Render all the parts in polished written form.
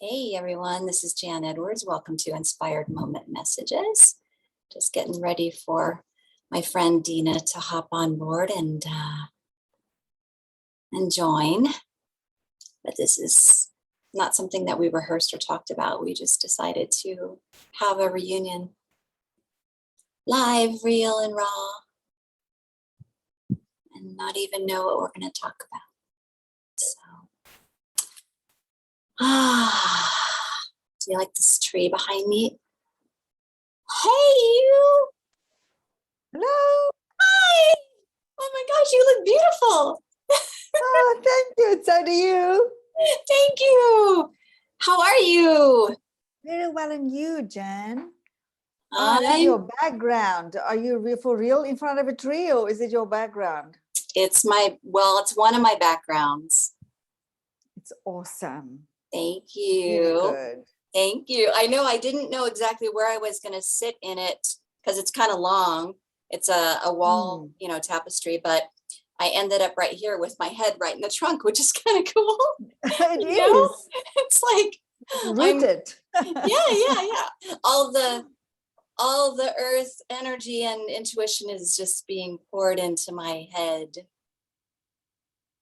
Hey everyone, this is Jan Edwards. Welcome to Inspired Moment Messages. Just getting ready for my friend Dina to hop on board and join. But this is not something that we rehearsed or talked about. We just decided to have a reunion, live, real, and raw, and not even know what we're going to talk about. So, do you like this tree behind me? Hey, you! Hello. Hi! Oh my gosh, you look beautiful. Oh, thank you. So do you. Thank you. How are you? Very well, and you, Jan? Oh, this is your background. Are you for real in front of a tree, or is it your background? It's one of my backgrounds. It's awesome. Thank you. Really good. Thank you. I know I didn't know exactly where I was going to sit in it because it's kind of long. It's a wall, tapestry, but I ended up right here with my head right in the trunk, which is kind of cool. It is. It's like rooted. Yeah. All the earth energy and intuition is just being poured into my head.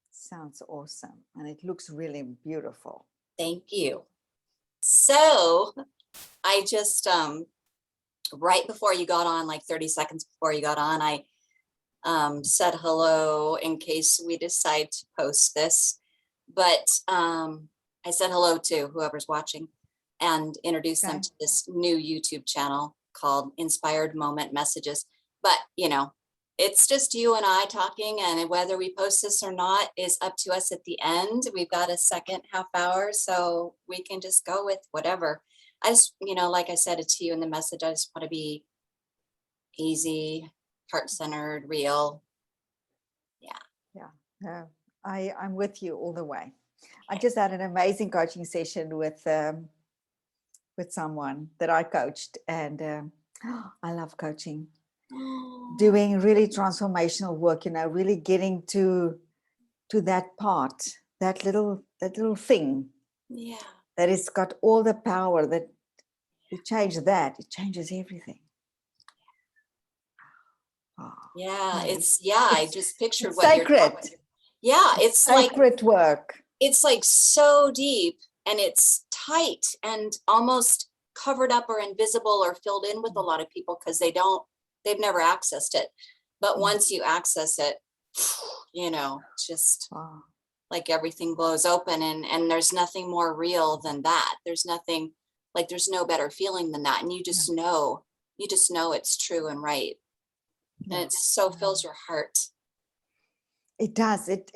Sounds awesome. And it looks really beautiful. Thank you. So I just, right before you got on, like 30 seconds before you got on, I said hello in case we decide to post this. But I said hello to whoever's watching and introduced them to this new YouTube channel called Inspired Moment Messages. But, it's just you and I talking, and whether we post this or not is up to us at the end. We've got a second half hour, so we can just go with whatever. I just, like I said it to you in the message, I just want to be easy, heart-centered, real. Yeah. I'm with you all the way. I just had an amazing coaching session with someone that I coached, and I love coaching. Doing really transformational work, really getting to that part, that little thing. Yeah. That it's got all the power that you change that, it changes everything. Oh, yeah, I just pictured what sacred. You're talking. Yeah, it's sacred work. It's like so deep, and it's tight and almost covered up or invisible or filled in with a lot of people because they've never accessed it. But once you access it, just like everything blows open, and there's nothing more real than that. There's nothing, like there's no better feeling than that. And you just know it's true and right. And it so fills your heart. It does. It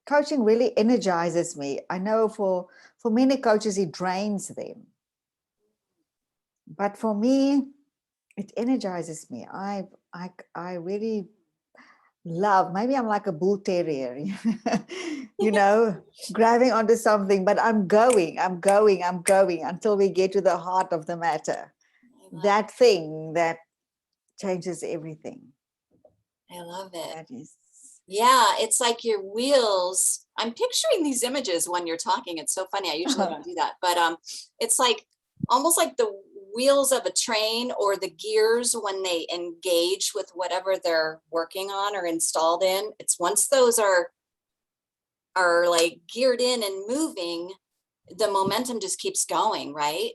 coaching really energizes me. I know for many coaches, it drains them. But for me, it energizes me. I really love, maybe I'm like a bull terrier, grabbing onto something, but I'm going until we get to the heart of the matter. That thing that changes everything. I love it. That is. Yeah, it's like your wheels. I'm picturing these images when you're talking. It's so funny. I usually don't do that, but it's like almost like the wheels of a train, or the gears when they engage with whatever they're working on or installed in. It's once those are like geared in and moving, the momentum just keeps going, right?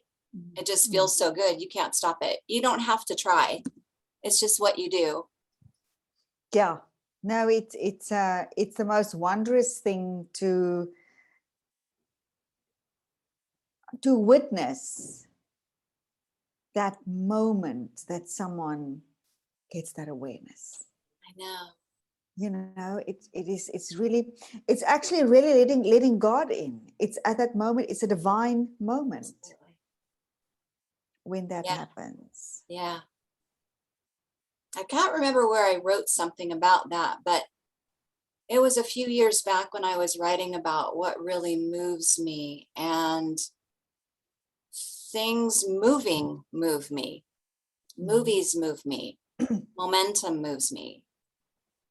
It just feels so good. You can't stop it. You don't have to try. It's just what you do. Yeah. No, it's the most wondrous thing to witness that moment that someone gets that awareness. I know. It's actually really letting God in. It's at that moment, it's a divine moment. Absolutely. When that happens. Yeah. I can't remember where I wrote something about that, but it was a few years back when I was writing about what really moves me, and things moving move me. Movies move me. Momentum moves me.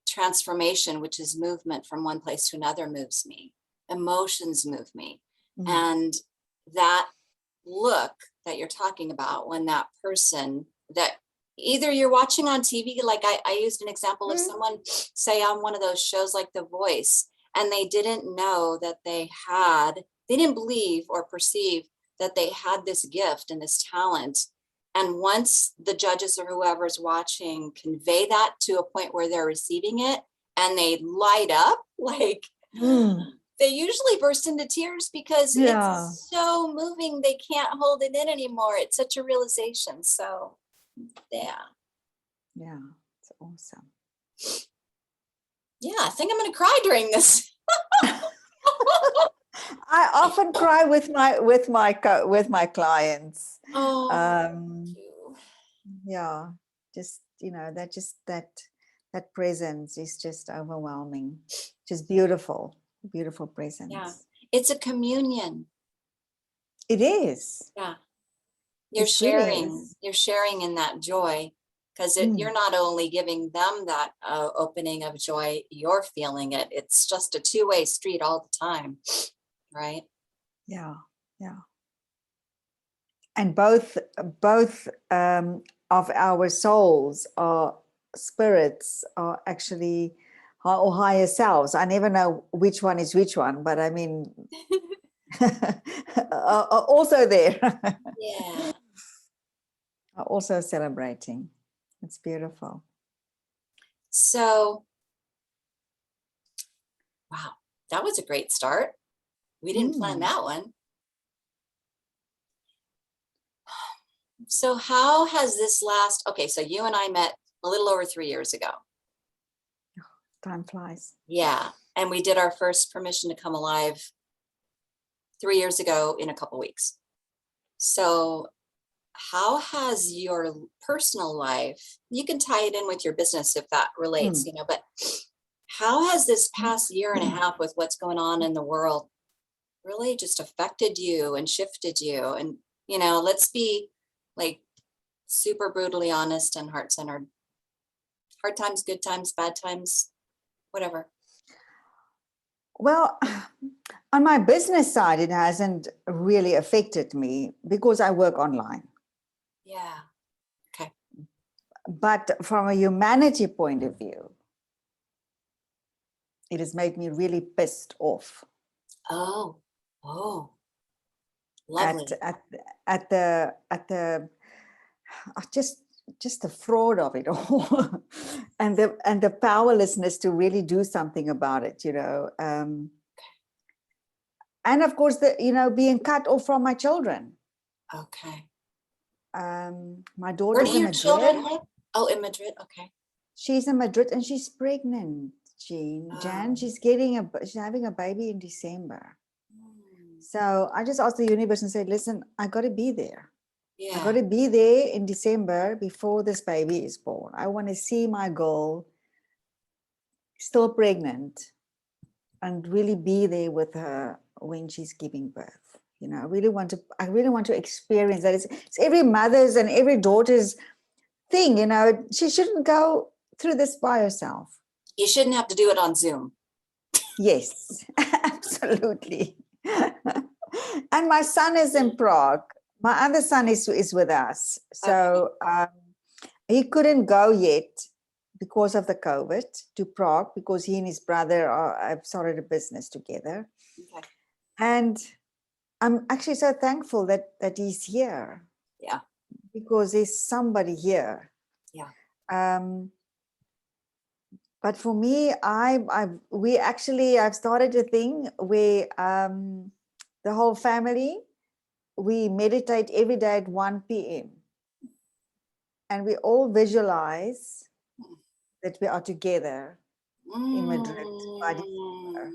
Transformation, which is movement from one place to another, moves me. Emotions move me. And that look that you're talking about, when that person that either you're watching on TV, like I used an example of someone, say, on one of those shows like The Voice, and they didn't know that they didn't believe or perceive that they had this gift and this talent. And once the judges or whoever's watching convey that to a point where they're receiving it and they light up, like they usually burst into tears because Yeah. it's so moving. They can't hold it in anymore. It's such a realization. So, yeah. Yeah, it's awesome. Yeah, I think I'm going to cry during this. I often cry with my clients. Oh, Um, thank you. yeah, just that presence is just overwhelming. Just beautiful Yeah, presence. it's a communion. It is. Yeah, It really is. you're sharing in that joy, because you're not only giving them that opening of joy, you're feeling it. It's just a two-way street all the time, right? Yeah, yeah. And both of our souls, our spirits, are actually or higher selves. I never know which one is which one, but I mean, are also there. Yeah. Are also celebrating. It's beautiful. So, wow, that was a great start. We didn't plan that one. So how has this okay, so you and I met a little over 3 years ago. Time flies. Yeah. And we did our first Permission to Come Alive 3 years ago in a couple weeks. So how has your personal life, you can tie it in with your business if that relates, but how has this past year and a half with what's going on in the world really just affected you and shifted you? And, let's be like super brutally honest and heart-centered. Hard times, good times, bad times, whatever. Well, on my business side, it hasn't really affected me because I work online. Yeah. Okay. But from a humanity point of view, it has made me really pissed off. Oh, lovely. At the just the fraud of it all, and the powerlessness to really do something about it, and of course being cut off from my children. Okay. My Where daughter's do in your Madrid. children live? Oh, in Madrid. Okay. She's in Madrid and she's pregnant, Jan. She's having a baby in December. So I just asked the universe and said, listen, I got to be there. I got Yeah. to be there in December before this baby is born. I want to see my girl still pregnant and really be there with her when she's giving birth. I really want to experience that. It's every mother's and every daughter's thing. She shouldn't go through this by herself. You shouldn't have to do it on Zoom. Yes, absolutely. And my son is in Prague. My other son is with us. So he couldn't go yet because of the COVID to Prague, because he and his brother have started a business together. Okay. And I'm actually so thankful that he's here. Yeah. Because there's somebody here. Yeah. But for me, I've started a thing where the whole family, we meditate every day at 1 p.m. And we all visualize that we are together in Madrid by December.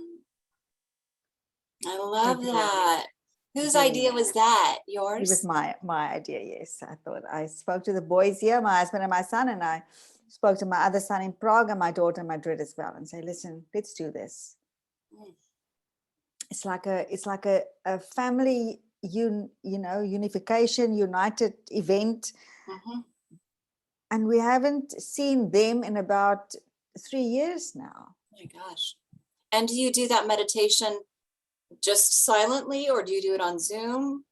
I love that. Whose idea was that? Yours? It was my idea, yes. I spoke to the boys here, my husband and my son, and I spoke to my other son in Prague and my daughter in Madrid as well, and say, listen, let's do this. It's like a family unification, united event. And we haven't seen them in about 3 years now. Oh my gosh. And do you do that meditation Just silently, or do you do it on Zoom?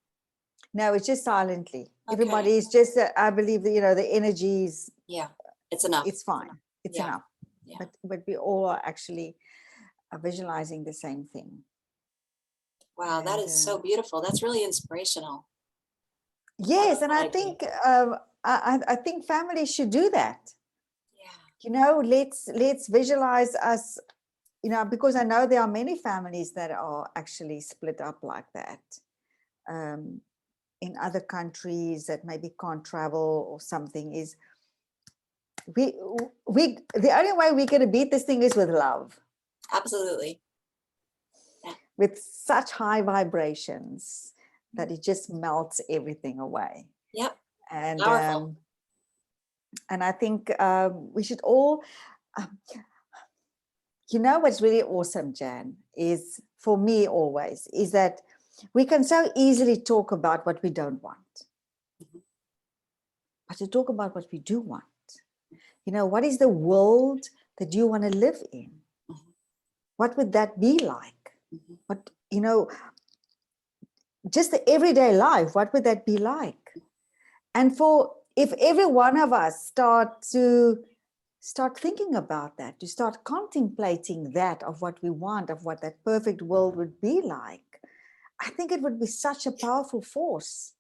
No, it's just silently. Okay. Everybody is just, I believe that, the energies, Yeah, it's enough. it's fine. It's Yeah. enough. Yeah. But we all are actually visualizing the same thing. Wow, that And, is so beautiful. That's really inspirational. yes, and I idea. think I think families should do that. Yeah. Let's visualize us, because I know there are many families that are actually split up like that. In other countries that maybe can't travel or something, is we the only way we're going to beat this thing is with love, Absolutely. with such high vibrations that it just melts everything away. Yep. And Powerful. and I think we should all, what's really awesome, Jan, is for me always, is that we can so easily talk about what we don't want, but to talk about what we do want. What is the world that you want to live in? What would that be like? What, just the everyday life, what would that be like? And if every one of us start thinking about that, to start contemplating that, of what we want, of what that perfect world would be like, I think it would be such a powerful force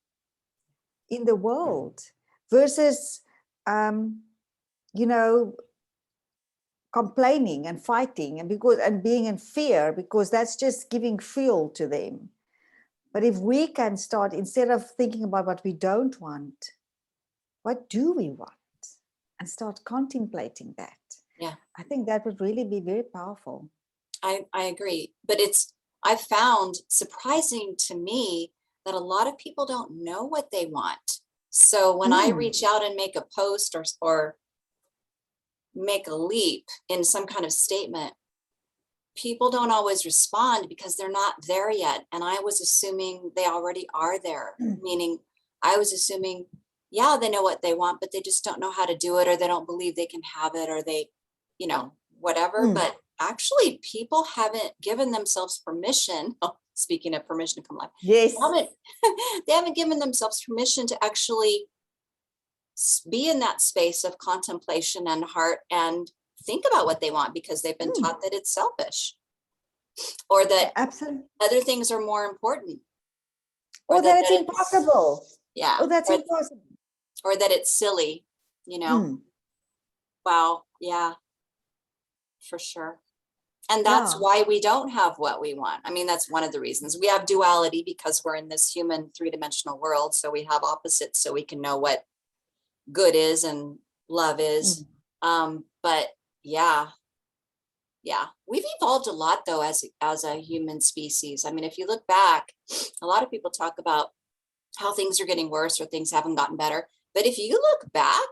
in the world, versus, complaining and fighting and being in fear, because that's just giving fuel to them. But if we can start, instead of thinking about what we don't want, what do we want? And start contemplating that. Yeah. I think that would really be very powerful. I agree. But I've found surprising to me that a lot of people don't know what they want. So when I reach out and make a post or make a leap in some kind of statement, people don't always respond because they're not there yet. And I was assuming they already are there, meaning I was assuming, yeah, they know what they want, but they just don't know how to do it, or they don't believe they can have it, or they, whatever. But actually, people haven't given themselves permission. Oh, speaking of permission to come live. Yes. They haven't given themselves permission to actually be in that space of contemplation and heart and think about what they want, because they've been taught that it's selfish, or that absolutely other things are more important, or that it's impossible. Yeah. Oh, that's impossible. Or that it's silly, Wow. Yeah, for sure. And that's why we don't have what we want. I mean, that's one of the reasons. We have duality because we're in this human 3-dimensional world. So we have opposites, so we can know what good is and love is. But yeah, we've evolved a lot, though, as a human species. I mean, if you look back, a lot of people talk about how things are getting worse or things haven't gotten better. But if you look back,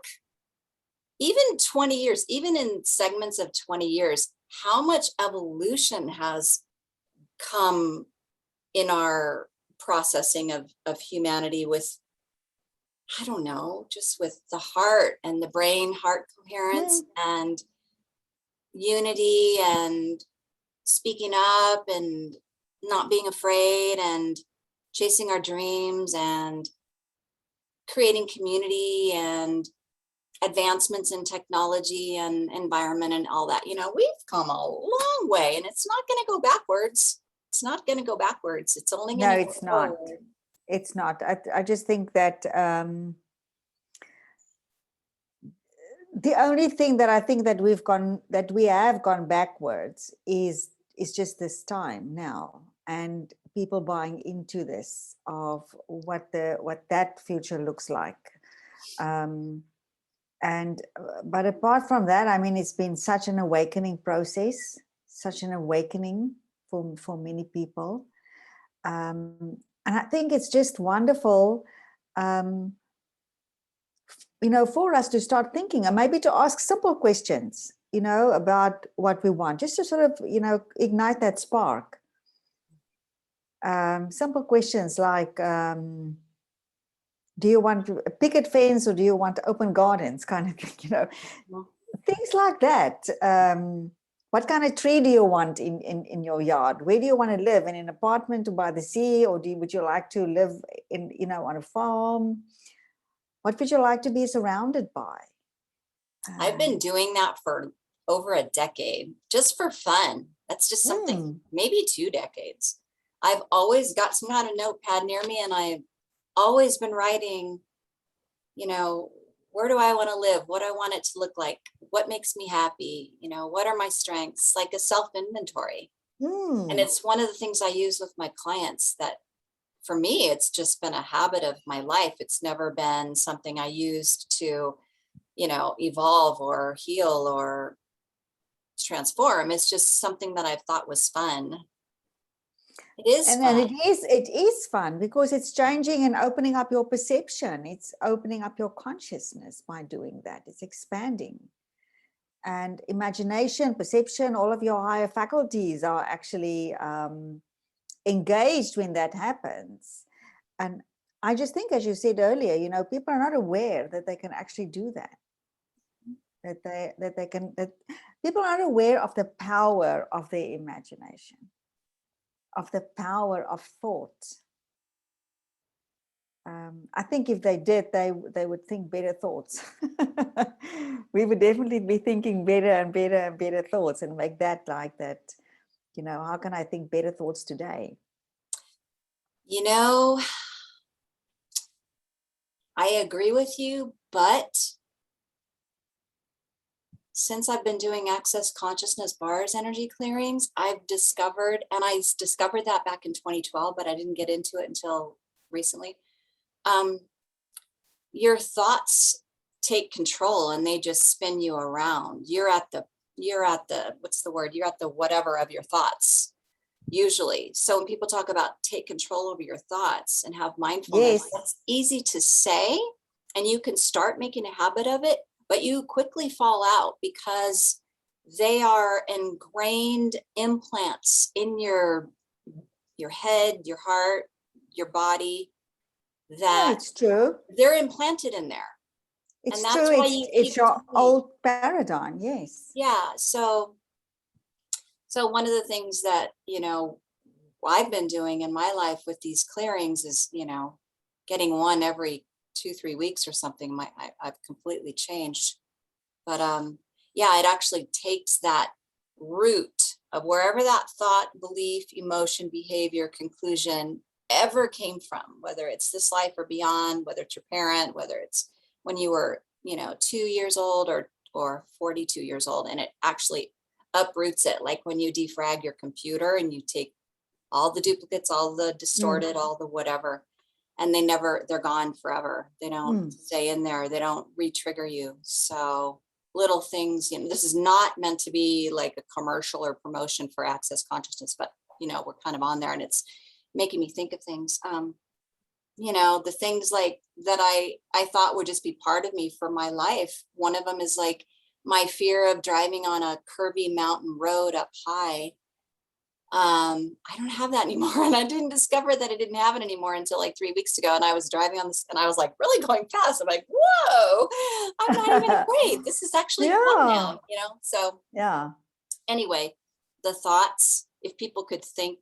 even 20 years, even in segments of 20 years, how much evolution has come in our processing of humanity with, I don't know, just with the heart and the brain heart coherence and unity and speaking up and not being afraid and chasing our dreams and creating community and advancements in technology and environment and all that. We've come a long way, and it's not going to go backwards. It's not going to go backwards. It's only going to go forward. No, it's not. I just think that the only thing that I think that we have gone backwards is just this time now, and people buying into this, of what that future looks like. But apart from that, I mean, it's been such an awakening process, such an awakening for many people. And I think it's just wonderful, for us to start thinking, and maybe to ask simple questions, about what we want, just to sort of, ignite that spark. Simple questions like, do you want a picket fence or do you want open gardens, kind of thing, things like that. What kind of tree do you want in your yard? Where do you want to live? In an apartment or by the sea? Or would you like to live in, on a farm? What would you like to be surrounded by? I've been doing that for over a decade, just for fun. That's just something, maybe 2 decades. I've always got some kind of notepad near me, and I've always been writing, where do I want to live? What I want it to look like? What makes me happy? What are my strengths? Like a self-inventory. And it's one of the things I use with my clients that for me, it's just been a habit of my life. It's never been something I used to, evolve or heal or transform. It's just something that I've thought was fun. It is And fun. then it is fun because it's changing and opening up your perception. It's opening up your consciousness by doing that. It's expanding. And imagination, perception, all of your higher faculties are actually engaged when that happens. And I just think, as you said earlier, people are not aware that they can actually do that. That people are not aware of the power of their imagination, of the power of thought. I think if they did, they would think better thoughts. We would definitely be thinking better and better and better thoughts, and make that like that. How can I think better thoughts today? I agree with you, but since I've been doing access consciousness bars energy clearings, I've discovered, and I discovered that back in 2012, but I didn't get into it until recently. Your thoughts take control and they just spin you around. You're at the what's the word? You're at the whatever of your thoughts, usually. So when people talk about take control over your thoughts and have mindfulness, Yes. that's easy to say, and you can start making a habit of it, but you quickly fall out because they are ingrained implants in your head, your heart, your body, that It's true. they're implanted in there. It's And that's true. why you It's keep your old paradigm. Yes. Yeah. So one of the things that, I've been doing in my life with these clearings is, getting one every 2-3 weeks or something. I've completely changed. But yeah, it actually takes that root of wherever that thought, belief, emotion, behavior, conclusion ever came from, whether it's this life or beyond, whether it's your parent, whether it's when you were, 2 years old or 42 years old, and it actually uproots it. Like when you defrag your computer and you take all the duplicates, all the distorted, all the whatever, and they're gone forever. They don't stay in there. They don't re-trigger you. So little things, this is not meant to be like a commercial or promotion for access consciousness, but we're kind of on there, and it's making me think of things. The things like that I thought would just be part of me for my life. One of them is like my fear of driving on a curvy mountain road up high. I don't have that anymore. And I didn't discover that I didn't have it anymore until like 3 weeks ago. And I was driving on this and I was like really going fast. I'm like, whoa, I'm not even afraid. This is actually fun now, So yeah. Anyway, the thoughts, if people could think,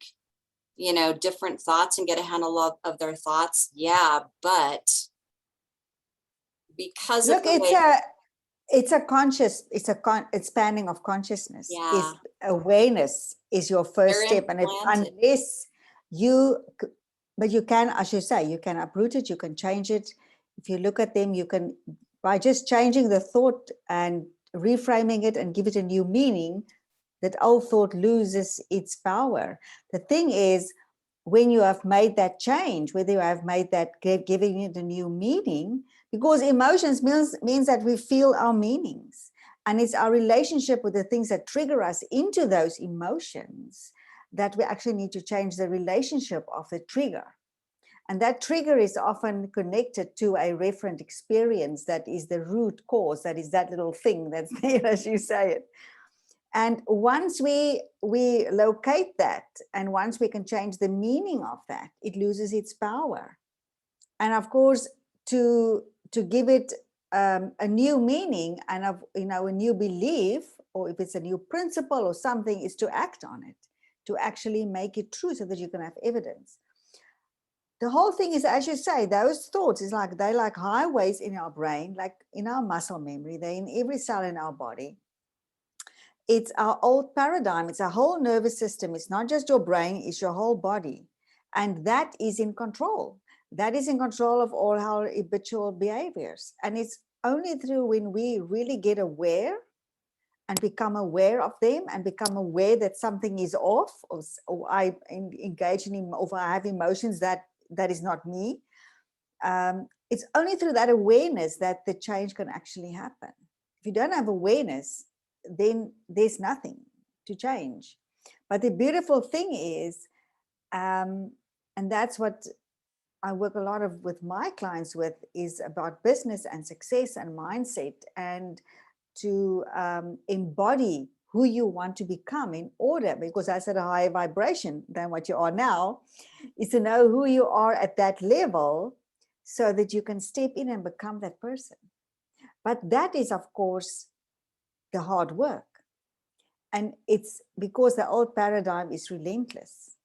different thoughts and get a handle of their thoughts. Yeah. But because Look, of the way, it's expanding of consciousness. yeah, Is awareness is your first they're step, and implanted. unless but you can, as you say, you can uproot it, you can change it. If you look at them, you can, by just changing the thought and reframing it and give it a new meaning, that old thought loses its power. The thing is, when you have made that change, whether you have made that, giving it a new meaning, because emotions means that we feel our meanings, and it's our relationship with the things that trigger us into those emotions that we actually need to change the relationship of the trigger. And that trigger is often connected to a referent experience that is the root cause, that is that little thing that's there, as you say it. And once we locate that, and once we can change the meaning of that, it loses its power. And of course, to give it a new meaning and a new belief or if it's a new principle or something, is to act on it, to actually make it true so that you can have evidence. The whole thing is, as you say, those thoughts is like, they're like highways in our brain, like in our muscle memory, they're in every cell in our body. It's our old paradigm. It's our whole nervous system. It's not just your brain, it's your whole body. And that is in control. That is in control of all our habitual behaviors. And it's only through when we really get aware and become aware of them and become aware that something is off, or I engage in, or I have emotions that is not me. It's only through that awareness that the change can actually happen. If you don't have awareness, then there's nothing to change. But the beautiful thing is, and that's what I work a lot of with my clients with, is about business and success and mindset, and to embody who you want to become in order, because that's at a higher vibration than what you are now, is to know who you are at that level so that you can step in and become that person. But that is, of course, the hard work. And it's because the old paradigm is relentless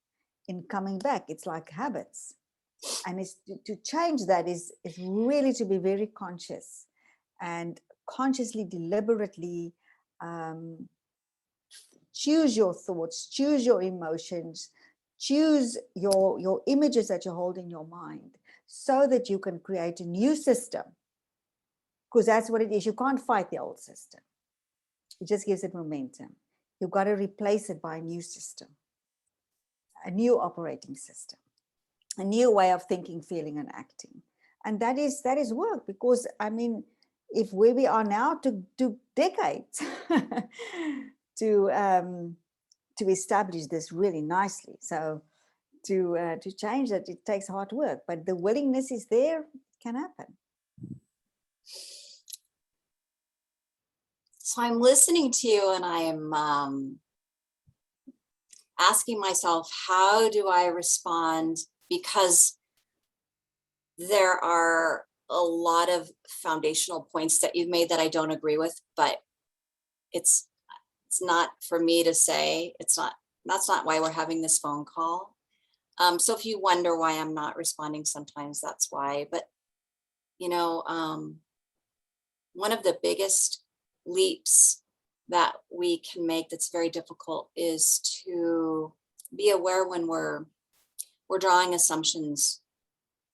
in coming back. It's like habits. And it's to change that is really to be very conscious and consciously, deliberately choose your thoughts, choose your emotions, choose your images that you hold in your mind, so that you can create a new system. Because that's what it is. You can't fight the old system. It just gives it momentum. You've got to replace it by a new system, a new operating system, a new way of thinking, feeling, and acting. And that is work, because I mean, if where we are now took decades to establish this really nicely. So to change that, it takes hard work, but the willingness is there, it can happen. So I'm listening to you and I am asking myself, how do I respond? Because there are a lot of foundational points that you've made that I don't agree with, but it's not for me to say. That's not why we're having this phone call. So if you wonder why I'm not responding sometimes, that's why. But you know, one of the biggest leaps that we can make that's very difficult is to be aware when we're drawing assumptions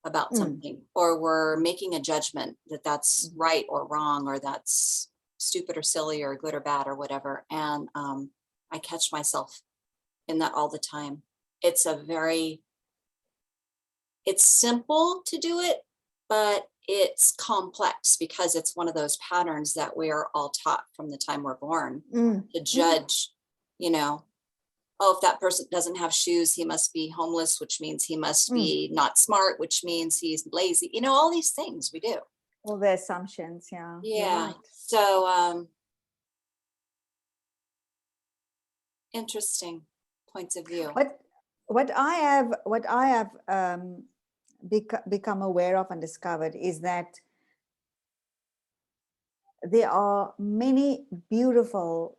about something, or we're making a judgment that that's right or wrong, or that's stupid or silly or good or bad or whatever. And I catch myself in that all the time. It's simple to do it, but it's complex because it's one of those patterns that we are all taught from the time we're born to judge, you know, oh, if that person doesn't have shoes, he must be homeless, which means he must be not smart, which means he's lazy. You know, all these things we do. All the assumptions, yeah. Yeah. Right. So interesting points of view. What I have become aware of and discovered is that there are many beautiful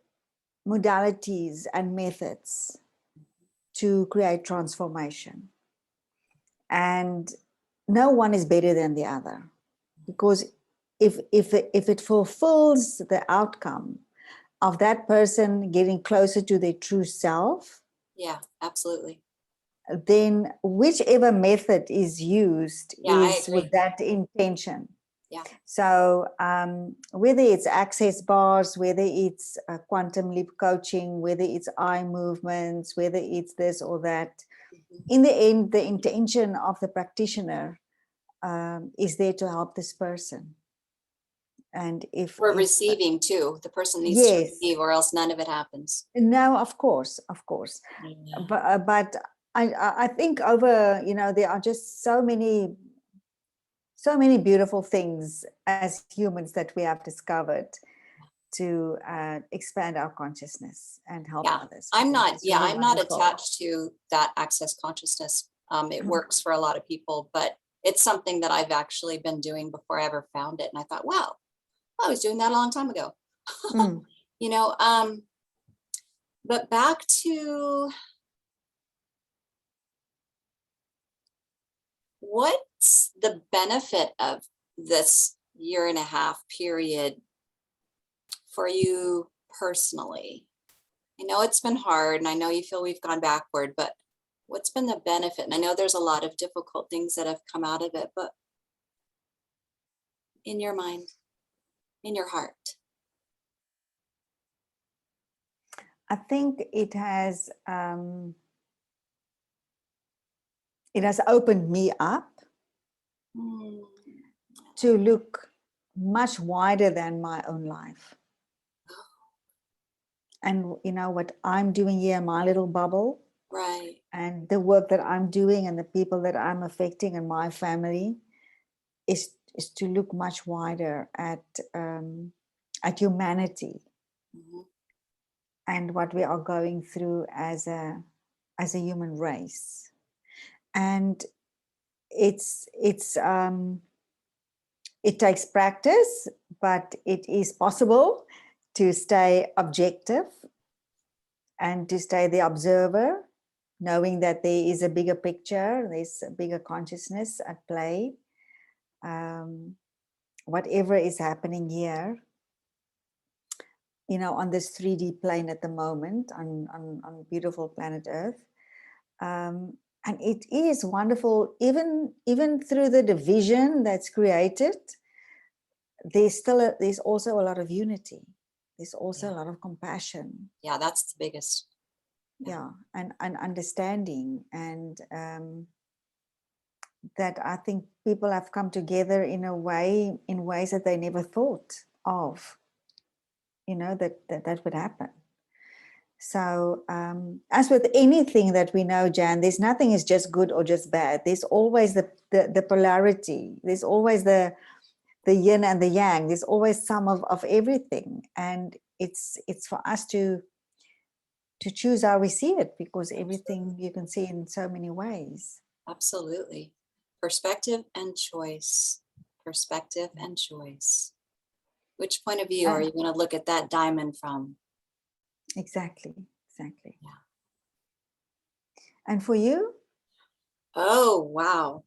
modalities and methods to create transformation, and no one is better than the other, because if it fulfills the outcome of that person getting closer to their true self, yeah, absolutely, then whichever method is used is with that intention. Yeah. So whether it's access bars, whether it's quantum leap coaching, whether it's eye movements, whether it's this or that, in the end, the intention of the practitioner is there to help this person. And if we're receiving too, the person needs to receive, or else none of it happens. No, of course. Yeah. But I think over, you know, there are just so many beautiful things as humans that we have discovered to expand our consciousness and help others. I'm not attached to that access consciousness. It works for a lot of people, but it's something that I've actually been doing before I ever found it. And I thought, wow, I was doing that a long time ago. You know, but back to what's the benefit of this 1.5 year period for you personally? I know it's been hard and I know you feel we've gone backward, but what's been the benefit? And I know there's a lot of difficult things that have come out of it, but in your mind, in your heart. I think it has opened me up Mm, to look much wider than my own life. And you know what I'm doing here, my little bubble, right. and the work that I'm doing and the people that I'm affecting and my family is to look much wider at humanity Mhm. and what we are going through as a human race. And it takes practice, but it is possible to stay objective and to stay the observer, knowing that there is a bigger picture, there's a bigger consciousness at play. Whatever is happening here, you know, on this 3D plane at the moment, on beautiful planet Earth. And it is wonderful, even through the division that's created, there's also a lot of unity. There's also a lot of compassion. Yeah, that's the biggest. Yeah, and understanding, and that I think people have come together in ways that they never thought of, you know, that would happen. So as with anything that we know, Jan, there's nothing is just good or just bad. There's always the polarity. There's always the yin and the yang. There's always some of everything. And it's for us to choose how we see it, because everything you can see in so many ways. Absolutely. Perspective and choice. Perspective and choice. Which point of view are you going to look at that diamond from? Exactly. Yeah. And for you? Oh, wow.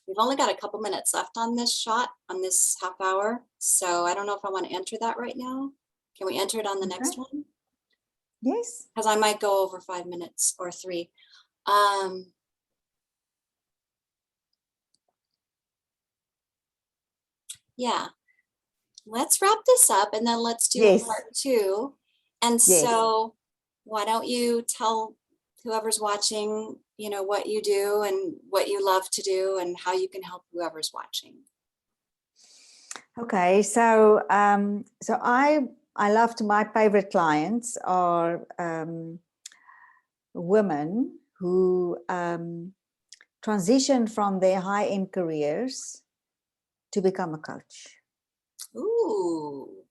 We've only got a couple minutes left on this shot, on this half hour. So I don't know if I want to enter that right now. Can we enter it on the next one? Yes. Because I might go over 5 minutes or 3. Yeah. Let's wrap this up and then let's do Yes. part 2. And so why don't you tell whoever's watching, you know, what you do and what you love to do and how you can help whoever's watching. Okay, so I loved, my favorite clients are women who transition from their high-end careers to become a coach. Ooh.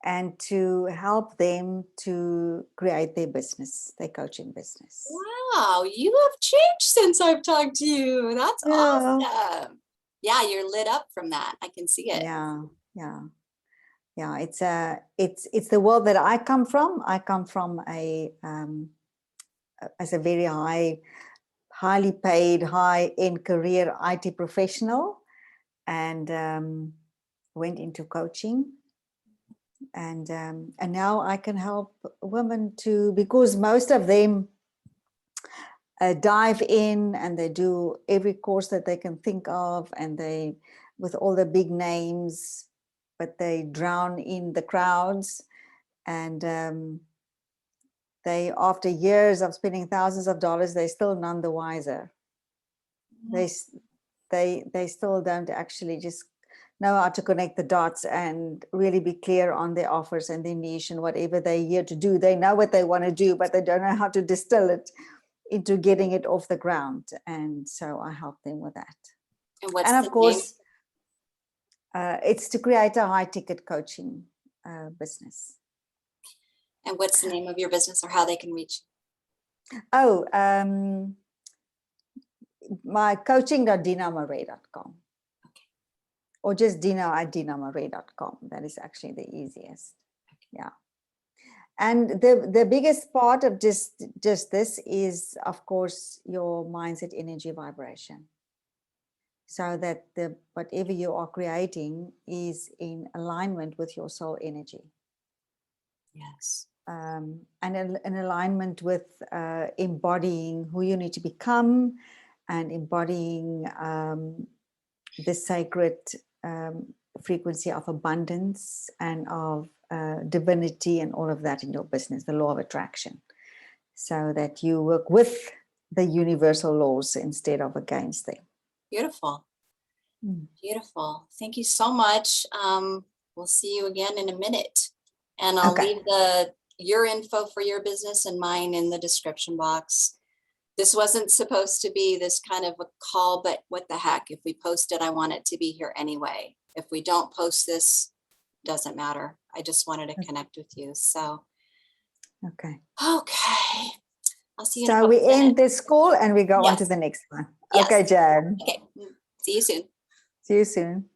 And to help them to create their business, their coaching business. Wow, you have changed since I've talked to you. That's awesome. Yeah, you're lit up from that. I can see it. Yeah. It's the world that I come from. I come from as a very highly paid, high-end career IT professional, and went into coaching. And now I can help women because most of them dive in and they do every course that they can think of, and they, with all the big names, but they drown in the crowds. And they, after years of spending thousands of dollars, they're still none the wiser. They still don't actually just know how to connect the dots and really be clear on their offers and their niche and whatever they're here to do. They know what they want to do, but they don't know how to distill it into getting it off the ground. And so I help them with that. And of course, it's to create a high ticket coaching business. And what's the name of your business or how they can reach you? Oh, my coaching.dinamarais.com. Okay. or just Dina@dinamarais.com. That is actually the easiest. Yeah. And the biggest part of just this is, of course, your mindset, energy, vibration. So that whatever you are creating is in alignment with your soul energy. Yes. And in alignment with embodying who you need to become, and embodying the sacred frequency of abundance and of divinity and all of that in your business, the law of attraction, so that you work with the universal laws instead of against them. Beautiful. Beautiful. Thank you so much. We'll see you again in a minute. And I'll leave your info for your business and mine in the description box. This wasn't supposed to be this kind of a call, but what the heck? If we post it, I want it to be here anyway. If we don't post this, doesn't matter. I just wanted to connect with you. So, okay. I'll see you in a So couple we end this call and we go on to the next one. Yes. Okay, Jan. Okay. See you soon. See you soon.